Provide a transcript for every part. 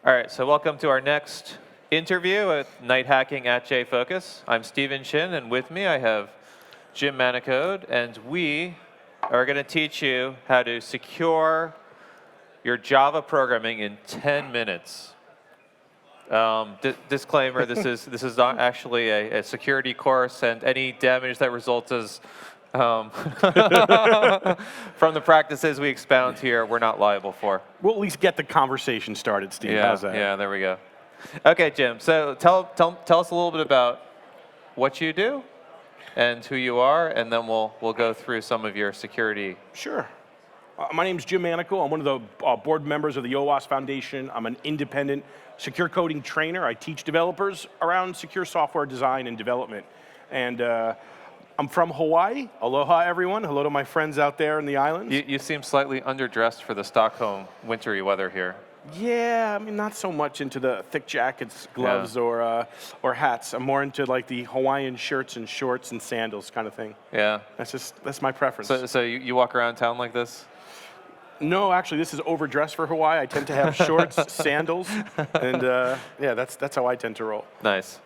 All right, so welcome to our next interview with Night Hacking at JFocus. I'm Stephen Chin, and with me I have Jim Manicode, and we are going to teach you how to secure your Java programming in 10 minutes. Disclaimer, this is not actually a security course, and any damage that results is from the practices we expound here, we're not liable for. We'll at least get the conversation started, Steve. Yeah, How's that? yeah, there we go. Okay, Jim, so tell us a little bit about what you do and who you are, and then we'll go through some of your security. Sure. My name's Jim Manico. I'm one of the board members of the OAuth Foundation. I'm an independent secure coding trainer. I teach developers around secure software design and development. And I'm from Hawaii. Aloha, everyone. Hello to my friends out there in the islands. You seem slightly underdressed for the Stockholm wintry weather here. Yeah, I mean, not so much into the thick jackets, gloves, or hats. I'm more into like the Hawaiian shirts and shorts and sandals kind of thing. Yeah. That's my preference. So you walk around town like this? No, actually, this is overdressed for Hawaii. I tend to have shorts, sandals, and yeah, that's how I tend to roll. Nice.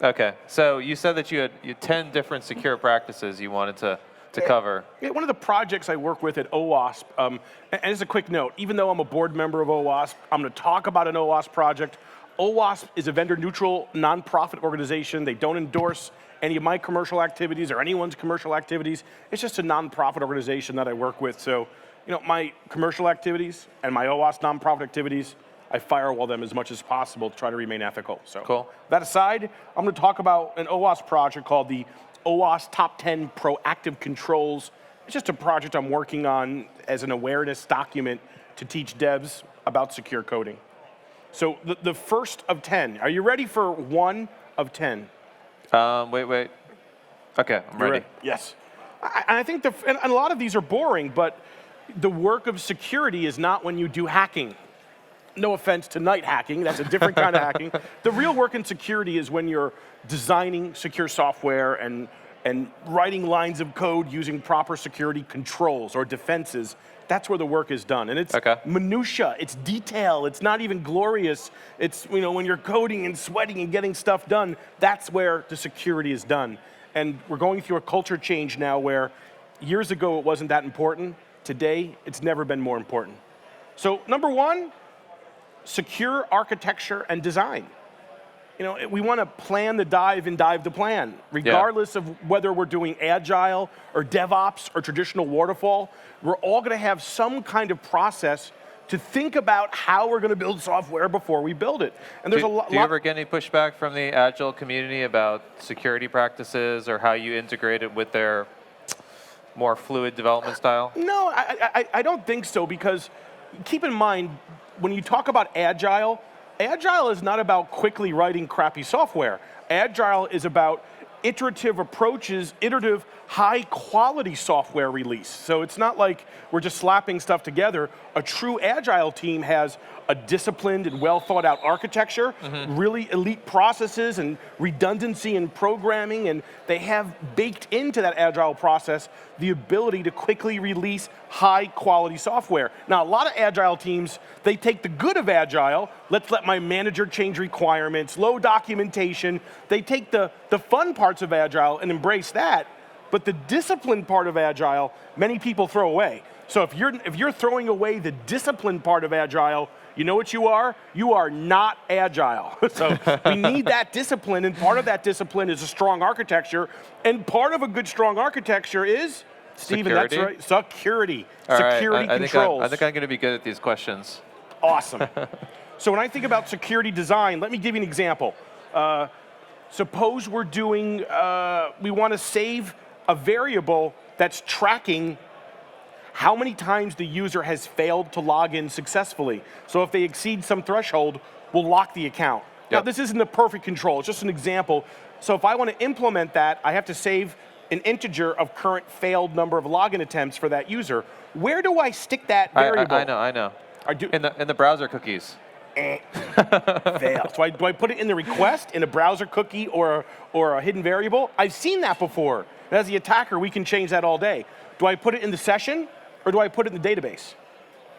Okay, so you said that you had 10 different secure practices you wanted to cover. Yeah, one of the projects I work with at OWASP, and as a quick note, even though I'm a board member of OWASP, I'm going to talk about an OWASP project. OWASP is a vendor-neutral, nonprofit organization. They don't endorse any of my commercial activities or anyone's commercial activities. It's just a nonprofit organization that I work with. So, you know, my commercial activities and my OWASP nonprofit activities, I firewall them as much as possible to try to remain ethical. So, cool. That aside, I'm going to talk about an OWASP project called the OWASP Top 10 Proactive Controls. It's just a project I'm working on as an awareness document to teach devs about secure coding. So the first of 10. Are you ready for 1 of 10? Wait. Okay, I'm ready. Yes. I think and a lot of these are boring, but the work of security is not when you do hacking. No offense to night hacking, that's a different kind of hacking. The real work in security is when you're designing secure software and writing lines of code using proper security controls or defenses. That's where the work is done. And it's minutia, it's detail, it's not even glorious. It's, you know, when you're coding and sweating and getting stuff done, that's where the security is done. And we're going through a culture change now where years ago it wasn't that important. Today, it's never been more important. So number 1, secure architecture and design. You know, we want to plan the dive and dive the plan, regardless of whether we're doing agile or DevOps or traditional waterfall. We're all going to have some kind of process to think about how we're going to build software before we build it. And there's do you ever get any pushback from the agile community about security practices or how you integrate it with their more fluid development style? No, I don't think so, because keep in mind, when you talk about agile is not about quickly writing crappy software. Agile is about iterative approaches, iterative high-quality software release. So it's not like we're just slapping stuff together. A true agile team has a disciplined and well-thought-out architecture, really elite processes and redundancy in programming, and they have baked into that agile process the ability to quickly release high-quality software. Now, a lot of agile teams, they take the good of agile, let's let my manager change requirements, low documentation. They take the fun parts of agile and embrace that, but the disciplined part of agile, many people throw away. So if you're throwing away the disciplined part of agile, you know what you are? You are not agile. So we need that discipline, and part of that discipline is a strong architecture, and part of a good strong architecture is, Stephen, that's right, security. Security controls. I think I'm going to be good at these questions. Awesome. So when I think about security design, let me give you an example. Suppose we're doing, we want to save a variable that's tracking how many times the user has failed to log in successfully. So if they exceed some threshold, we'll lock the account. Now, this isn't a perfect control, it's just an example. So if I want to implement that, I have to save an integer of current failed number of login attempts for that user. Where do I stick that variable? I know. In the browser cookies. Fail. So do I put it in the request, in a browser cookie, or a hidden variable? I've seen that before. And as the attacker, we can change that all day. Do I put it in the session, or do I put it in the database?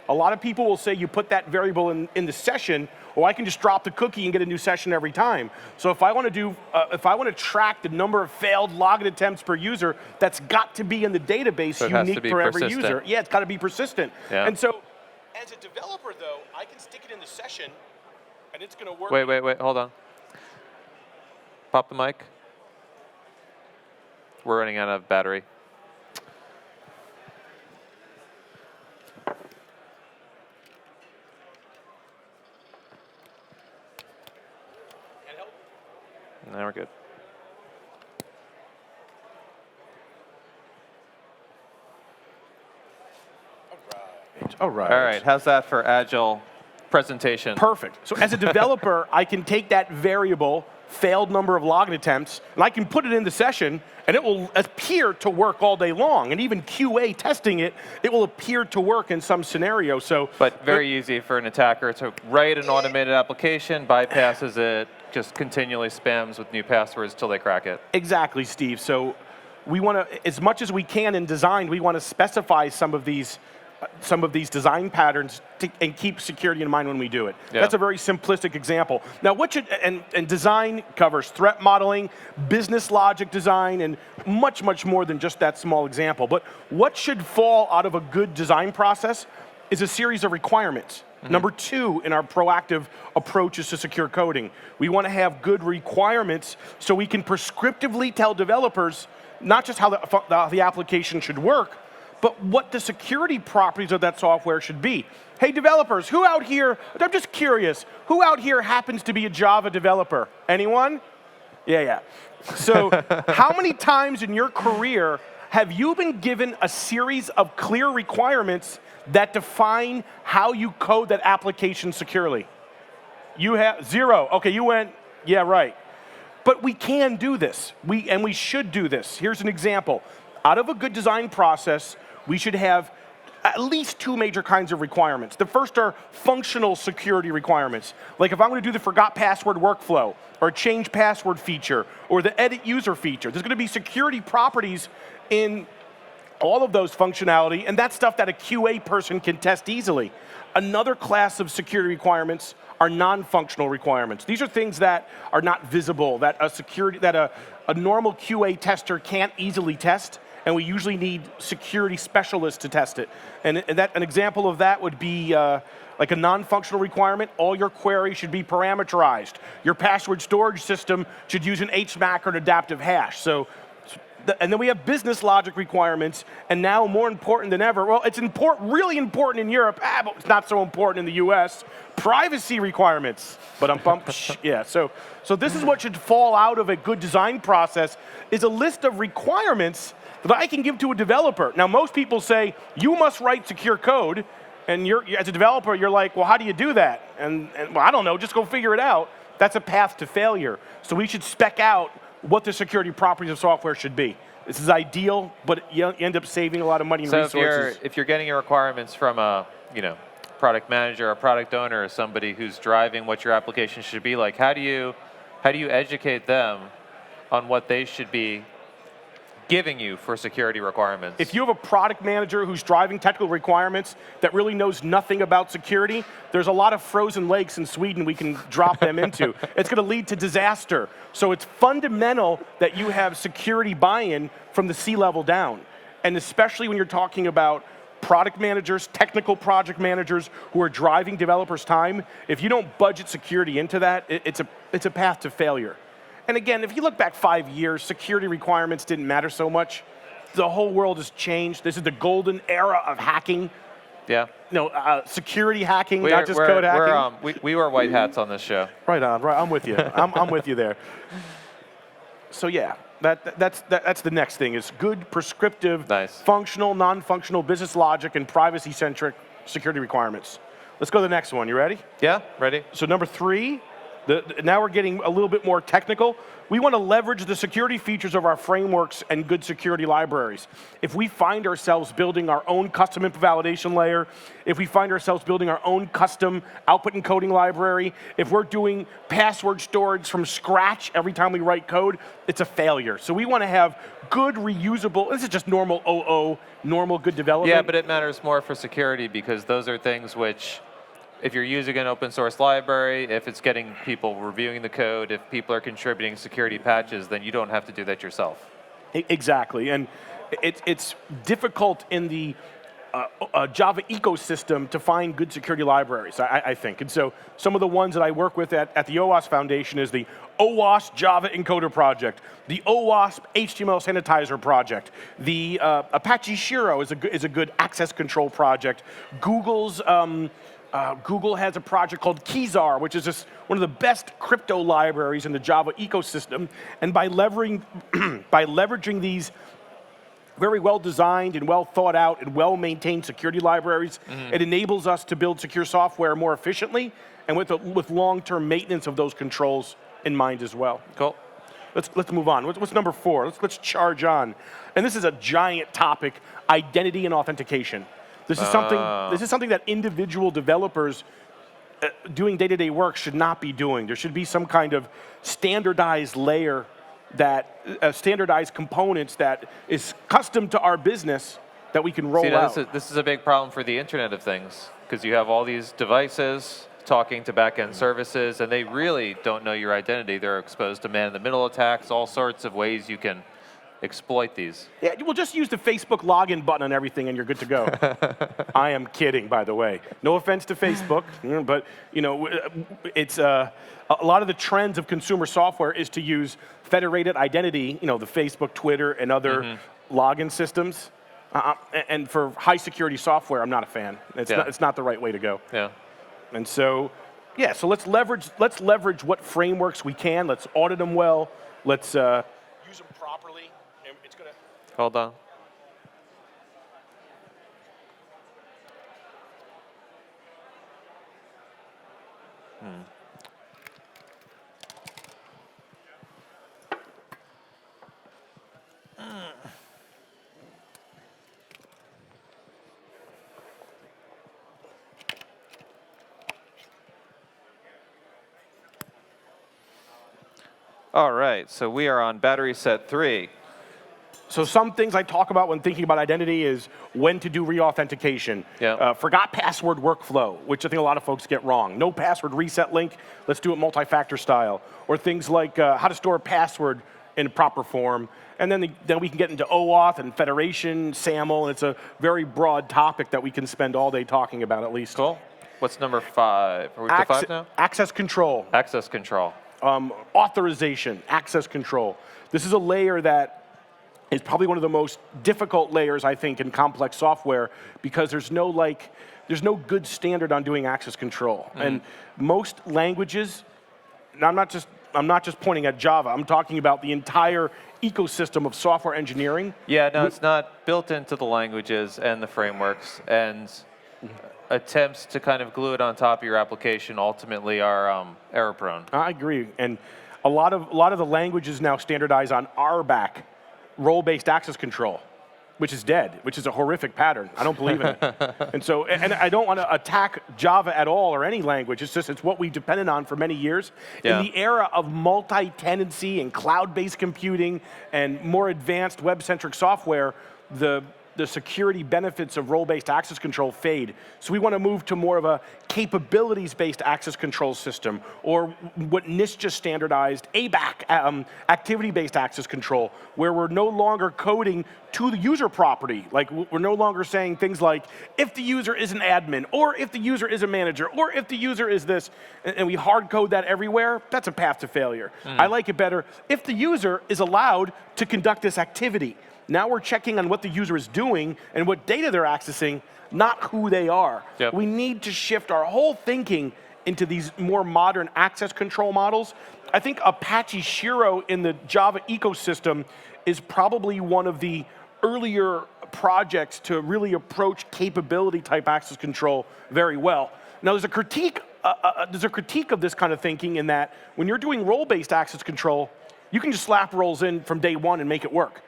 A lot of people will say you put that variable in the session, or I can just drop the cookie and get a new session every time. So if I want to track the number of failed login attempts per user, that's got to be in the database, So it has to unique be for every persistent. user. Yeah, it's got to be persistent. Yeah. And so, as a developer, though, I can stick it in the session, and it's going to work. Wait, hold on. Pop the mic. We're running out of battery. Now we're good. All right. All right, how's that for agile presentation? Perfect. So as a developer, I can take that variable, failed number of login attempts, and I can put it in the session, and it will appear to work all day long. And even QA testing it, it will appear to work in some scenario. So, but very easy for an attacker to write an automated application, bypasses it, just continually spams with new passwords till they crack it. Exactly, Steve. So we want to, as much as we can in design, we want to specify some of these design patterns and keep security in mind when we do it. Yeah. That's a very simplistic example. Now, what should, and design covers threat modeling, business logic design, and much, much more than just that small example. But what should fall out of a good design process is a series of requirements. Number 2 in our proactive approaches to secure coding. We want to have good requirements so we can prescriptively tell developers not just how the application should work, but what the security properties of that software should be. Hey developers, who out here, I'm just curious, who out here happens to be a Java developer? Anyone? Yeah. So how many times in your career have you been given a series of clear requirements that define how you code that application securely? You have 0. Okay, you went, yeah, right. But we can do this, and we should do this. Here's an example. Out of a good design process, we should have at least 2 major kinds of requirements. The first are functional security requirements. Like if I'm going to do the forgot password workflow, or change password feature, or the edit user feature, there's going to be security properties in all of those functionality, and that's stuff that a QA person can test easily. Another class of security requirements are non-functional requirements. These are things that are not visible, that a normal QA tester can't easily test, and we usually need security specialists to test it. And an example of that would be like a non-functional requirement. All your queries should be parameterized. Your password storage system should use an HMAC or an adaptive hash. And then we have business logic requirements, and now more important than ever, well, it's really important in Europe, but it's not so important in the US, privacy requirements. Yeah, so this is what should fall out of a good design process, is a list of requirements that I can give to a developer. Now, most people say, you must write secure code, and as a developer, you're like, well, how do you do that? And well, I don't know, just go figure it out. That's a path to failure. So we should spec out what the security properties of software should be. This is ideal, but you end up saving a lot of money and resources. So if you're getting your requirements from a product manager, a product owner, or somebody who's driving what your application should be like, how do you educate them on what they should be giving you for security requirements? If you have a product manager who's driving technical requirements that really knows nothing about security, there's a lot of frozen lakes in Sweden we can drop them into. It's going to lead to disaster. So it's fundamental that you have security buy-in from the C-level down. And especially when you're talking about product managers, technical project managers who are driving developers' time, if you don't budget security into that, it's a path to failure. And again, if you look back 5 years, security requirements didn't matter so much. The whole world has changed. This is the golden era of hacking. Yeah. Security hacking, not just code hacking. We wear white hats on this show. Right on, right. I'm with you. I'm with you there. So yeah, that's the next thing, is good, prescriptive, functional, non-functional, business logic, and privacy-centric security requirements. Let's go to the next one. You ready? Yeah, ready. So number 3, Now we're getting a little bit more technical. We want to leverage the security features of our frameworks and good security libraries. If we find ourselves building our own custom input validation layer, if we find ourselves building our own custom output encoding library, if we're doing password storage from scratch every time we write code, it's a failure. So we want to have good, reusable, this is just normal OO, normal good development. Yeah, but it matters more for security because those are things which, if you're using an open source library, if it's getting people reviewing the code, if people are contributing security patches, then you don't have to do that yourself. Exactly, and it's difficult in the Java ecosystem to find good security libraries, I think. And so some of the ones that I work with at the OAuth Foundation is the OAuth Java Encoder project, the OAuth HTML Sanitizer project, the Apache Shiro is a good access control project. Google has a project called Keyzar, which is just one of the best crypto libraries in the Java ecosystem. And by leveraging these very well designed and well thought out and well maintained security libraries, it enables us to build secure software more efficiently and with long-term maintenance of those controls in mind as well. Cool. Let's move on. What's number 4? Let's charge on. And this is a giant topic: identity and authentication. This is something that individual developers doing day-to-day work should not be doing. There should be some kind of standardized layer standardized components that is custom to our business that we can roll out. This is a big problem for the Internet of Things because you have all these devices talking to back-end services, and they really don't know your identity. They're exposed to man-in-the-middle attacks, all sorts of ways you can exploit these. Yeah, we'll just use the Facebook login button on everything and you're good to go. I am kidding, by the way. No offense to Facebook, but it's a lot of the trends of consumer software is to use federated identity, the Facebook, Twitter, and other login systems. And for high security software, I'm not a fan. It's not the right way to go. Yeah. And so, so let's leverage what frameworks we can. Let's audit them well. Let's use them properly. It's gonna. Hold on. All right, so we are on battery set 3. So some things I talk about when thinking about identity is when to do re-authentication. Yeah. Forgot password workflow, which I think a lot of folks get wrong. No password reset link, let's do it multi-factor style. Or things like how to store a password in proper form. And then we can get into OAuth and federation, SAML, and it's a very broad topic that we can spend all day talking about at least. Cool. What's number 5? Are we to 5 now? Access control. Access control. Authorization, access control. This is a layer that is probably one of the most difficult layers, I think, in complex software because there's no good standard on doing access control. And most languages, and I'm not just pointing at Java, I'm talking about the entire ecosystem of software engineering. Yeah, no, it's not built into the languages and the frameworks, and attempts to kind of glue it on top of your application ultimately are error prone. I agree, and a lot of the languages now standardize on RBAC, role-based access control, which is dead, which is a horrific pattern. I don't believe in it. And I don't want to attack Java at all or any language. It's what we depended on for many years. Yeah. In the era of multi-tenancy and cloud-based computing and more advanced web-centric software, the security benefits of role-based access control fade. So we want to move to more of a capabilities-based access control system, or what NIST just standardized, ABAC, activity-based access control, where we're no longer coding to the user property. Like, we're no longer saying things like, if the user is an admin, or if the user is a manager, or if the user is this, and we hard code that everywhere, that's a path to failure. I like it better if the user is allowed to conduct this activity. Now we're checking on what the user is doing and what data they're accessing, not who they are. Yep. We need to shift our whole thinking into these more modern access control models. I think Apache Shiro in the Java ecosystem is probably one of the earlier projects to really approach capability type access control very well. Now there's a critique there's a critique of this kind of thinking in that when you're doing role-based access control, you can just slap roles in from day one and make it work.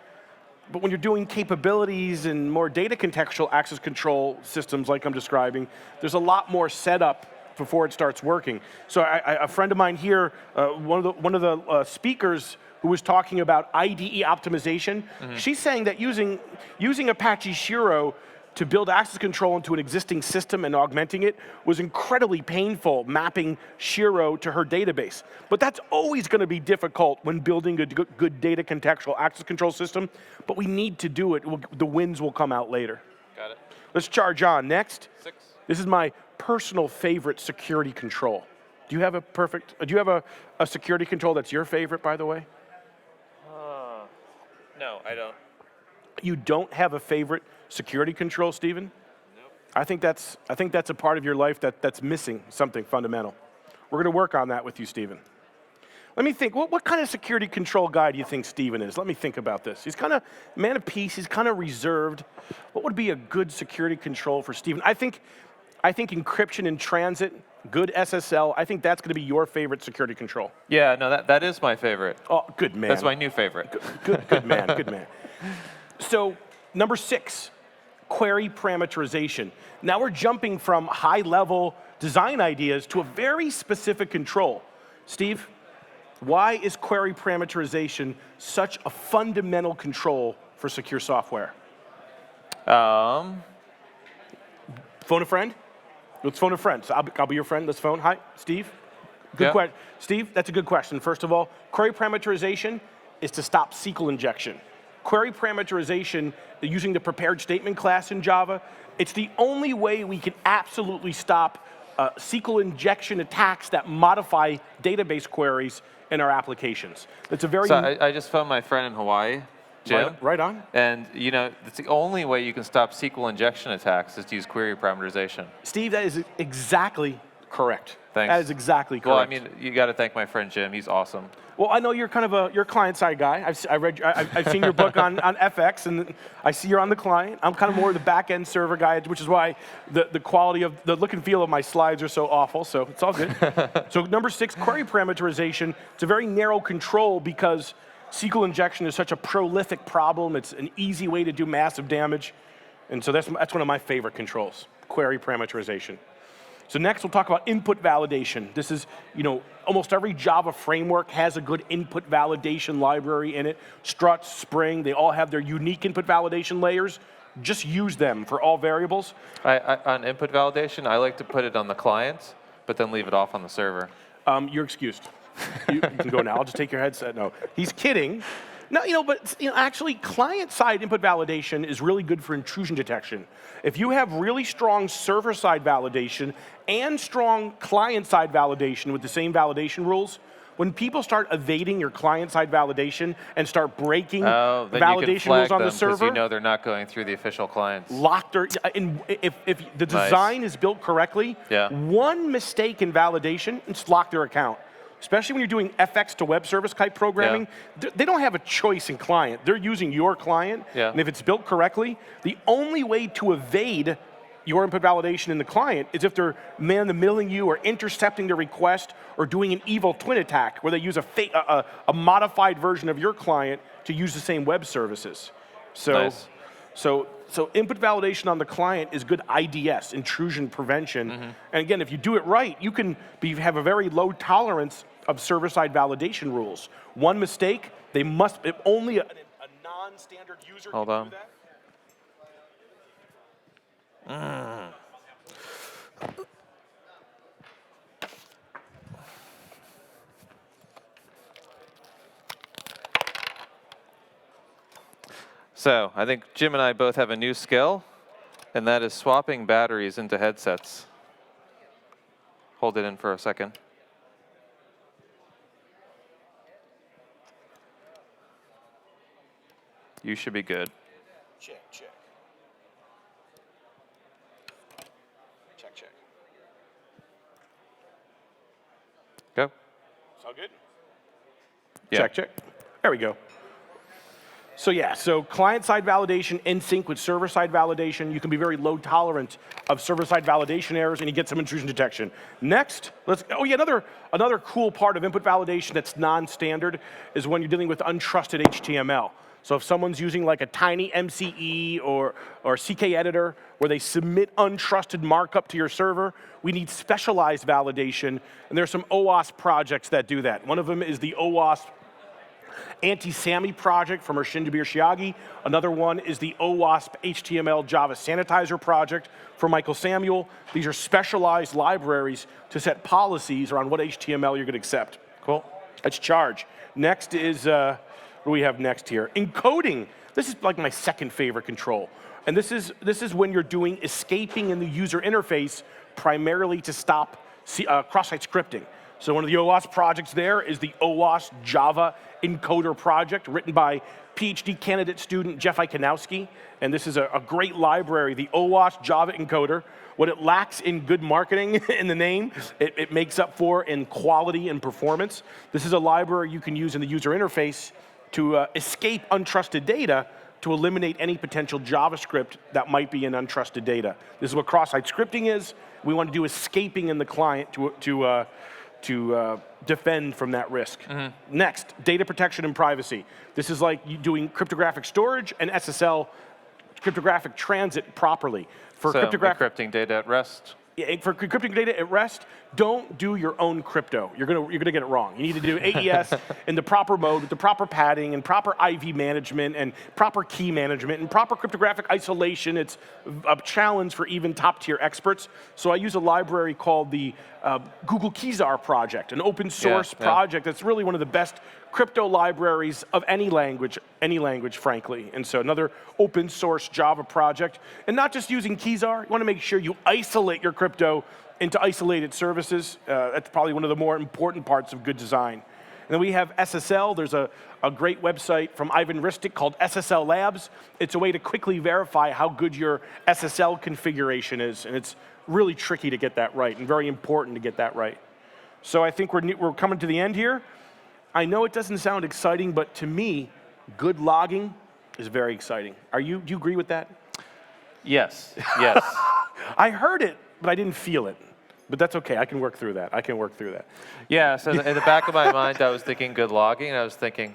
But when you're doing capabilities and more data contextual access control systems like I'm describing, there's a lot more setup before it starts working. So a friend of mine here, one of the speakers who was talking about IDE optimization, she's saying that using Apache Shiro to build access control into an existing system and augmenting it was incredibly painful, mapping Shiro to her database. But that's always going to be difficult when building a good data contextual access control system, but we need to do it. The wins will come out later. Got it. Let's charge on. Next. 6. This is my personal favorite security control. Do you have a security control that's your favorite, by the way? No, I don't. You don't have a favorite security control, Stephen? Nope. I think that's a part of your life that's missing something fundamental. We're going to work on that with you, Stephen. Let me think. What kind of security control guy do you think Stephen is? Let me think about this. He's kind of man of peace. He's kind of reserved. What would be a good security control for Stephen? I think encryption in transit, good SSL. I think that's going to be your favorite security control. Yeah, no, that is my favorite. Oh, good man. That's my new favorite. Good man. Good man. So number 6. Query parameterization. Now we're jumping from high-level design ideas to a very specific control. Steve, why is query parameterization such a fundamental control for secure software? Phone a friend? Let's phone a friend. So I'll be your friend. Let's phone. Hi, Steve. Good question. Steve, that's a good question. First of all, query parameterization is to stop SQL injection. Query parameterization, using the prepared statement class in Java, it's the only way we can absolutely stop SQL injection attacks that modify database queries in our applications. It's a very... So I just phoned my friend in Hawaii, Jim. Right on. And it's the only way you can stop SQL injection attacks is to use query parameterization. Steve, that is exactly correct. Thanks. That is exactly correct. Well, I mean, you got to thank my friend Jim. He's awesome. Well, I know you're kind of you're a client-side guy. I've seen your book on FX, and I see you're on the client. I'm kind of more the back-end server guy, which is why the quality of the look and feel of my slides are so awful. So it's all good. So number 6, query parameterization. It's a very narrow control because SQL injection is such a prolific problem. It's an easy way to do massive damage, and so that's one of my favorite controls: query parameterization. So next we'll talk about input validation. This is, almost every Java framework has a good input validation library in it. Struts, Spring, they all have their unique input validation layers. Just use them for all variables. On input validation, I like to put it on the client, but then leave it off on the server. You're excused. You can go now. I'll just take your headset. No, he's kidding. No, but actually, client-side input validation is really good for intrusion detection. If you have really strong server-side validation and strong client-side validation with the same validation rules, when people start evading your client-side validation and start breaking validation rules on the server, you know they're not going through the official clients. If the design is built correctly, one mistake in validation, it's lock their account. Especially when you're doing FX to web service type programming, they don't have a choice in client. They're using your client, and if it's built correctly, the only way to evade your input validation in the client is if they're man-in-the-milling you or intercepting the request or doing an evil twin attack where they use a modified version of your client to use the same web services. So input validation on the client is good IDS, intrusion prevention. And again, if you do it right, you can have a very low tolerance of server-side validation rules. One mistake, only a non-standard user can do that. So I think Jim and I both have a new skill, and that is swapping batteries into headsets. Hold it in for a second. You should be good. Check. Go. It's all good? Yeah. Check. There we go. So yeah, so client-side validation in sync with server-side validation. You can be very low tolerant of server-side validation errors, and you get some intrusion detection. Next, another cool part of input validation that's non-standard is when you're dealing with untrusted HTML. So if someone's using like a tiny MCE or CK editor where they submit untrusted markup to your server, we need specialized validation, and there's some OAuth projects that do that. One of them is the OAuth Anti-SAMI project from Arshinder Birshiagi. Another one is the OWASP HTML Java Sanitizer project from Michael Samuel. These are specialized libraries to set policies around what HTML you're going to accept. Cool. That's charge. Next is, what do we have next here? Encoding. This is like my second favorite control. And this is when you're doing escaping in the user interface primarily to stop cross-site scripting. So one of the OWASP projects there is the OWASP Java Encoder project written by PhD candidate student Jeff Ikonowski. And this is a great library, the OWASP Java Encoder. What it lacks in good marketing in the name, it makes up for in quality and performance. This is a library you can use in the user interface to escape untrusted data to eliminate any potential JavaScript that might be in untrusted data. This is what cross-site scripting is. We want to do escaping in the client to defend from that risk. Next, data protection and privacy. This is like you doing cryptographic storage and SSL cryptographic transit properly. For encrypting data at rest. Yeah, for encrypting data at rest, don't do your own crypto. You're gonna get it wrong. You need to do AES in the proper mode with the proper padding and proper IV management and proper key management and proper cryptographic isolation. It's a challenge for even top tier experts. So I use a library called the Google Keyzar project, an open source project that's really one of the best crypto libraries of any language, frankly. And so another open source Java project. And not just using Keyzar, you want to make sure you isolate your crypto into isolated services. That's probably one of the more important parts of good design. And then we have SSL. There's a great website from Ivan Ristic called SSL Labs. It's a way to quickly verify how good your SSL configuration is. And it's really tricky to get that right and very important to get that right. So I think we're coming to the end here. I know it doesn't sound exciting, but to me, good logging is very exciting. Do you agree with that? Yes, yes. I heard it, but I didn't feel it. But that's okay, I can work through that. Yeah, so in the back of my mind, I was thinking good logging, and I was thinking,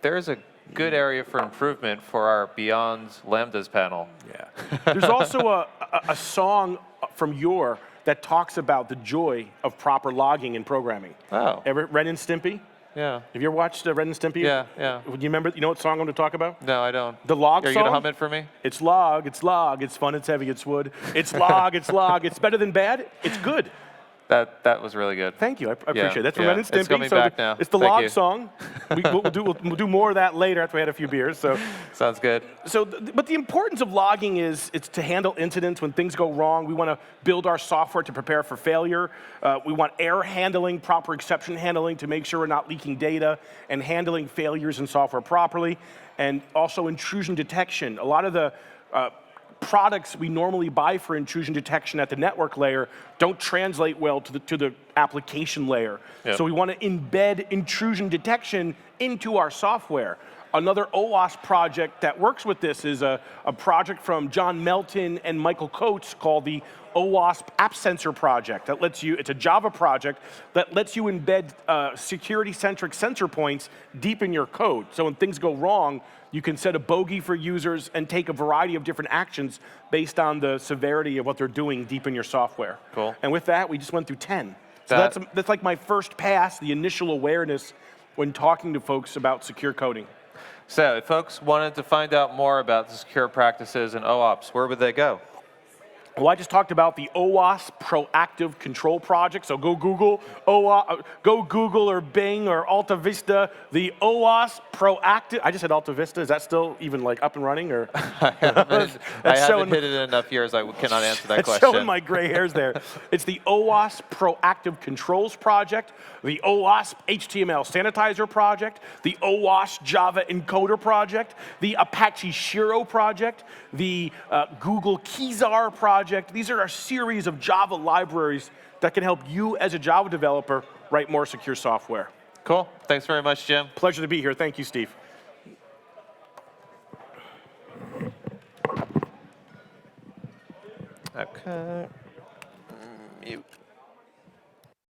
there's a good area for improvement for our Beyond Lambdas panel. Yeah. There's also a song from that talks about the joy of proper logging in programming. Oh. Ever Ren and Stimpy? Yeah. Have you ever watched Ren and Stimpy? Yeah. Do you remember, you know what song I'm going to talk about? No, I don't. The log song? Are you going to hum it for me? It's log, it's fun, it's heavy, it's wood. It's log, it's better than bad, it's good. That was really good. Thank you, I appreciate it. That's from Ren and Stimpy. It's coming back now. It's the Thank log you. song. We'll do more of that later after we had a few beers. So. Sounds good. So, but the importance of logging is it's to handle incidents when things go wrong. We want to build our software to prepare for failure. We want error handling, proper exception handling to make sure we're not leaking data and handling failures in software properly. And also intrusion detection. A lot of the products we normally buy for intrusion detection at the network layer don't translate well to the application layer. Yep. So we want to embed intrusion detection into our software. Another OWASP project that works with this is a project from John Melton and Michael Coates called the OWASP App Sensor project. That lets you, it's a Java project that lets you embed security-centric sensor points deep in your code. So when things go wrong, you can set a bogey for users and take a variety of different actions based on the severity of what they're doing deep in your software. Cool. And with that, we just went through 10. So that's like my first pass, the initial awareness when talking to folks about secure coding. So if folks wanted to find out more about the secure practices and OOPS, where would they go? Well, I just talked about the OWASP Proactive Control Project. So go Google or Bing or Alta Vista, the OWASP Proactive. I just said Alta Vista. Is that still even like up and running? Or I haven't hit it in enough years. I cannot answer that question. It's showing my gray hairs there. It's the OWASP Proactive Controls Project, the OWASP HTML Sanitizer Project, the OWASP Java Encoder Project, the Apache Shiro Project, the Google Keyzar Project. These are a series of Java libraries that can help you as a Java developer write more secure software. Cool. Thanks very much, Jim. Pleasure to be here. Thank you, Steve. Okay.